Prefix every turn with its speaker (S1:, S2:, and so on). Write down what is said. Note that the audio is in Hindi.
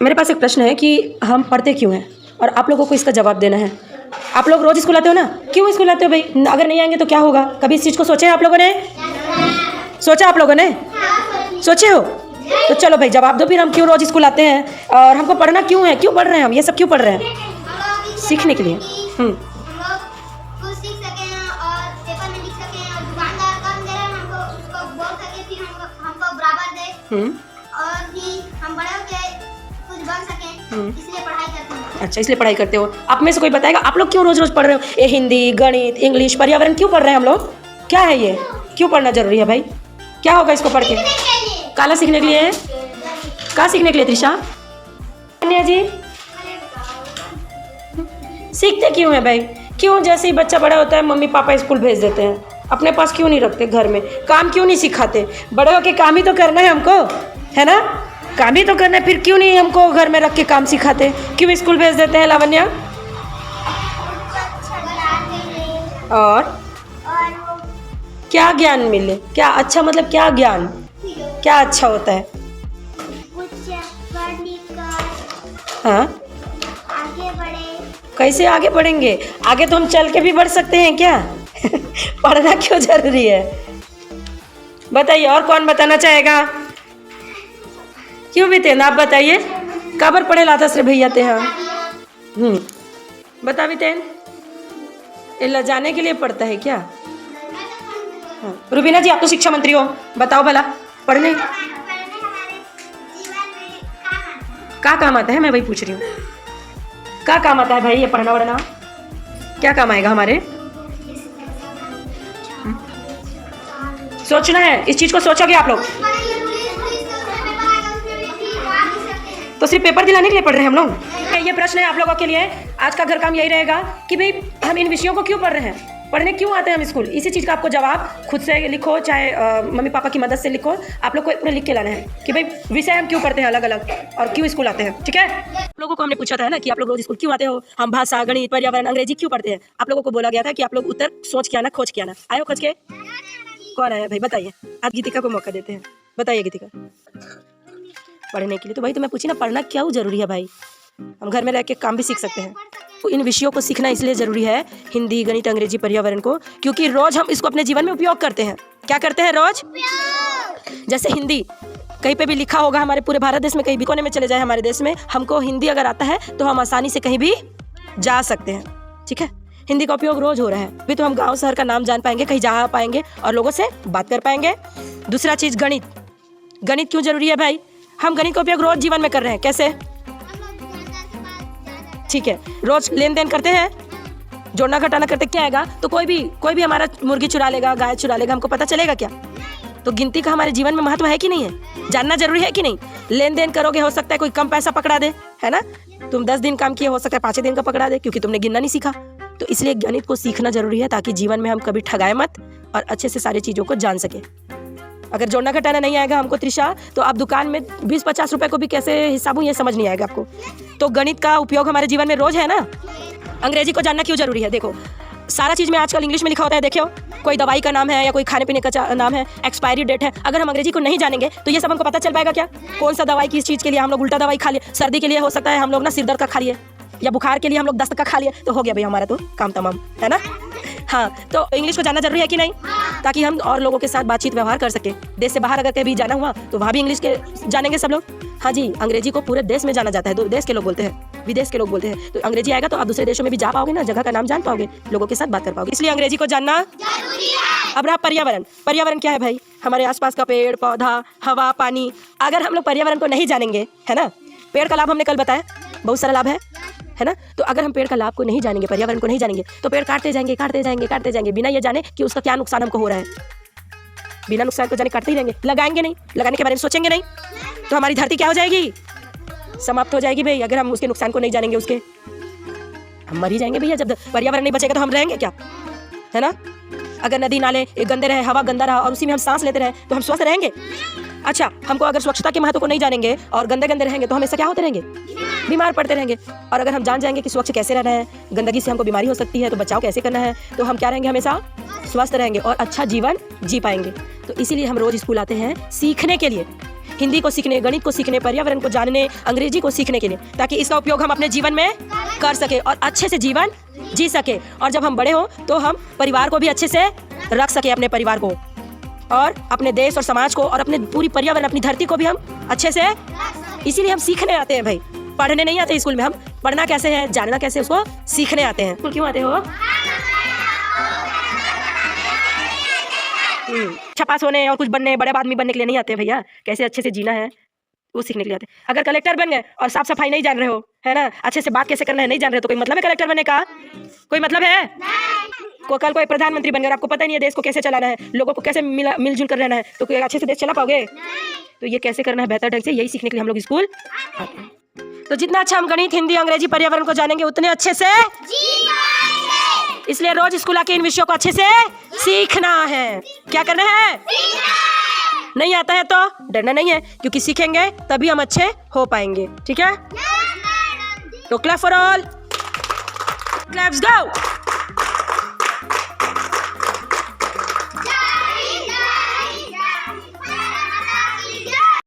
S1: मेरे पास एक प्रश्न है कि हम पढ़ते क्यों हैं और आप लोगों को इसका जवाब देना है। आप लोग रोज़ स्कूल आते हो ना, क्यों स्कूल आते हो भाई? अगर नहीं आएंगे तो क्या होगा? कभी इस चीज़ को सोचे आप लोगों ने? सोचा आप लोगों ने? सोचे हो? तो चलो भाई जवाब दो फिर, हम क्यों रोज़ स्कूल आते हैं और हमको पढ़ना क्यों है? क्यों पढ़ रहे हैं हम? ये सब क्यों पढ़ रहे हैं? सीखने के लिए।
S2: और भी हम बड़े होके कुछ बन सकें, इसलिए पढ़ाई करते हैं।
S1: अच्छा, इसलिए पढ़ाई करते हो। आप में से कोई बताएगा आप लोग क्यों रोज रोज पढ़ रहे हो? ये हिंदी, गणित, इंग्लिश, पर्यावरण क्यों पढ़ रहे हैं हम लोग? क्या है ये? क्यों पढ़ना जरूरी है भाई? क्या होगा इसको पढ़ के? काला सीखने के लिए? क्या सीखने के लिए त्रिशा? कन्या जी सीखते क्यों है भाई? क्यों जैसे ही बच्चा बड़ा होता है मम्मी पापा स्कूल भेज देते हैं, अपने पास क्यों नहीं रखते? घर में काम क्यों नहीं सिखाते? बड़े होके काम ही तो करना है हमको, है ना? काम ही तो करना है, फिर क्यों नहीं हमको घर में रख के काम सिखाते? क्यों स्कूल भेज देते हैं लावण्या? और क्या ज्ञान मिले? क्या अच्छा मतलब क्या ज्ञान? क्या अच्छा होता है? हाँ,
S2: आगे बढ़े।
S1: कैसे आगे बढ़ेंगे? आगे तो हम चल के भी बढ़ सकते हैं क्या? पढ़ना क्यों जरूरी है बताइए? और कौन बताना चाहेगा? क्यों भी थे ना, आप बताइए। काबर पढ़े लाता सर भैया थे? हाँ बता भी तेन इला जाने के लिए पढ़ता है क्या? हाँ रुबीना जी, आप तो शिक्षा मंत्री हो, बताओ भला पढ़ने क्या काम आता है? मैं वही पूछ रही हूँ, क्या काम आता है भाई ये पढ़ना वढ़ना? क्या काम आएगा हमारे? सोचना है, इस चीज को सोचोगे आप लोग तो सिर्फ पेपर दिलाने के लिए पढ़ रहे हैं हम लोग? ये प्रश्न है आप लोगों के लिए। आज का घर काम यही रहेगा कि भाई हम इन विषयों को क्यों पढ़ रहे हैं, पढ़ने क्यों आते हैं हम स्कूल। इसी चीज़ का आपको जवाब खुद से लिखो, चाहे मम्मी पापा की मदद से लिखो। आप लोग को पूरा लिख के लाना है कि भाई विषय हम क्यों पढ़ते हैं अलग अलग और क्यों स्कूल आते हैं। ठीक है, आप लोगों को हमने पूछा था ना कि आप लोग रोज स्कूल क्यों आते हो? हम भाषा, गणित, पर्यावरण, अंग्रेजी क्यों पढ़ते हैं? आप लोगों को बोला गया था कि आप लोग उत्तर सोच के आना, खोज के आना। आए हो खोज के? कौन आया भाई बताइए? आप गीतिका को मौका देते हैं, बताइए गीतिका। पढ़ने के लिए तो भाई तो मैं पूछी ना, पढ़ना क्यों जरूरी है भाई? हम घर में रह के काम भी सीख सकते हैं। तो इन विषयों को सीखना इसलिए ज़रूरी है, हिंदी, गणित, अंग्रेजी, पर्यावरण को, क्योंकि रोज़ हम इसको अपने जीवन में उपयोग करते हैं। क्या करते हैं रोज़? जैसे हिंदी कहीं पे भी लिखा होगा हमारे पूरे भारत देश में, कहीं भी कोने में चले जाए हमारे देश में, हमको हिंदी अगर आता है तो हम आसानी से कहीं भी जा सकते हैं। ठीक है, हिंदी का उपयोग रोज़ हो रहा है, भी तो हम गाँव शहर का नाम जान पाएंगे, कहीं जा पाएंगे और लोगों से बात कर पाएंगे। दूसरा चीज़ गणित। गणित क्यों जरूरी है भाई? हम गणित का उपयोग रोज़ जीवन में कर रहे हैं। कैसे? ठीक है, रोज लेन देन करते हैं, जोड़ना घटाना करते, क्या आएगा? तो कोई भी हमारा मुर्गी चुरा लेगा, गाय चुरा लेगा, हमको पता चलेगा क्या? तो गिनती का हमारे जीवन में महत्व है कि नहीं है? जानना जरूरी है कि नहीं? लेन देन करोगे, हो सकता है कोई कम पैसा पकड़ा दे, है ना? तुम 10 दिन काम किए, हो सकता है 5 दिन का पकड़ा दे, क्योंकि तुमने गिनना नहीं सीखा। तो इसलिए गणित को सीखना जरूरी है ताकि जीवन में हम कभी ठगाए मत और अच्छे से सारी चीज़ों को जान सके। अगर जोड़ना घटाना नहीं आएगा हमको त्रिशा, तो आप दुकान में 20-50 रुपए को भी कैसे हिसाबूं ये समझ नहीं आएगा आपको। तो गणित का उपयोग हमारे जीवन में रोज है ना। अंग्रेजी को जानना क्यों जरूरी है? देखो सारा चीज़ में आजकल इंग्लिश में लिखा होता है। देखो कोई दवाई का नाम है या कोई खाने पीने का नाम है, एक्सपायरी डेट है, अगर हम अंग्रेजी को नहीं जानेंगे तो ये सब हमको पता चल पाएगा क्या? कौन सा दवाई किस चीज़ के लिए? हम लोग उल्टा दवाई खा लिए, सर्दी के लिए हो सकता है हम लोग ना सिर दर्द का खा लिए, या बुखार के लिए हम लोग दस्त का खा लिए, तो हो गया भाई हमारा तो काम तमाम, है ना? हाँ, तो इंग्लिश को जानना जरूरी है कि नहीं? ताकि हम और लोगों के साथ बातचीत व्यवहार कर सके। देश से बाहर अगर कभी जाना हुआ तो वहाँ भी इंग्लिश के जानेंगे सब लोग। हाँ जी, अंग्रेजी को पूरे देश में जाना जाता है, देश के लोग बोलते हैं, विदेश के लोग बोलते हैं। तो अंग्रेजी आएगा तो आप दूसरे देशों में भी जा पाओगे ना, जगह का नाम जान पाओगे, लोगों के साथ बात कर पाओगे, इसलिए अंग्रेजी को जानना जरूरी है। अब रहा पर्यावरण। पर्यावरण क्या है भाई? हमारे आसपास का पेड़ पौधा, हवा, पानी। अगर हम लोग पर्यावरण को नहीं जानेंगे, है ना, पेड़ का लाभ हमने कल बताया, बहुत सारा लाभ है ना? तो अगर हम पेड़ का लाभ को नहीं जानेंगे, पर्यावरण को नहीं जानेंगे, तो पेड़ काटते जाएंगे बिना ये जाने कि उसका क्या नुकसान हमको हो रहा है। बिना नुकसान को जाने काटते ही रहेंगे, लगाएंगे नहीं, लगाने के बारे में सोचेंगे नहीं, तो हमारी धरती क्या हो जाएगी? समाप्त हो जाएगी भाई। अगर हम उसके नुकसान को नहीं जानेंगे, उसके हम मर ही जाएंगे भैया। जब पर्यावरण नहीं बचेगा तो हम रहेंगे क्या, है ना? अगर नदी नाले गंदे रहे, हवा गंदा रहा और उसी में हम सांस लेते रहे तो हम स्वस्थ रहेंगे? अच्छा, हमको अगर स्वच्छता के महत्व को नहीं जानेंगे और गंदे रहेंगे तो हमेशा क्या होते रहेंगे? बीमार पड़ते रहेंगे। और अगर हम जान जाएंगे कि स्वच्छ कैसे रहना है, गंदगी से हमको बीमारी हो सकती है, तो बचाव कैसे करना है, तो हम क्या रहेंगे? हमेशा स्वस्थ रहेंगे और अच्छा जीवन जी पाएंगे। तो इसीलिए हम रोज स्कूल आते हैं सीखने के लिए। हिंदी को सीखने, गणित को सीखने, पर्यावरण को जानने, अंग्रेजी को सीखने के लिए, ताकि इसका उपयोग हम अपने जीवन में कर सके और अच्छे से जीवन जी सके। और जब हम बड़े हों तो हम परिवार को भी अच्छे से रख सके, अपने परिवार को और अपने देश और समाज को और अपने पूरी पर्यावरण, अपनी धरती को भी हम अच्छे से, इसीलिए हम सीखने आते हैं भाई, पढ़ने नहीं आते स्कूल में। हम पढ़ना कैसे है, जानना कैसे, उसको सीखने आते हैं। स्कूल क्यों आते हो? अच्छा पास होने और कुछ बनने, बड़े आदमी बनने के लिए नहीं आते हैं भैया, कैसे अच्छे से जीना है वो सीखने के लिए आते हैं। अगर कलेक्टर बन गए और साफ सफाई नहीं जान रहे हो, है ना, अच्छे से बात कैसे करना है नहीं जान रहे हो, तो कोई मतलब है कलेक्टर बनने का? कोई मतलब है? कल कोई प्रधानमंत्री बन गए, आपको पता नहीं है देश को कैसे चलाना है, लोगों को कैसे मिलजुल कर रहना है, तो कोई अच्छे से देश चला पाओगे? तो ये कैसे करना है बेहतर ढंग से, यही सीखने के लिए हम लोग स्कूल आते हैं। तो जितना अच्छा हम गणित, हिंदी, अंग्रेजी, पर्यावरण को जानेंगे उतने अच्छे से, इसलिए रोज स्कूल आके इन विषयों को अच्छे से सीखना है। क्या करना है? नहीं आता है तो डरना नहीं है, क्योंकि सीखेंगे तभी हम अच्छे हो पाएंगे। ठीक है, तो clap for all, claps go.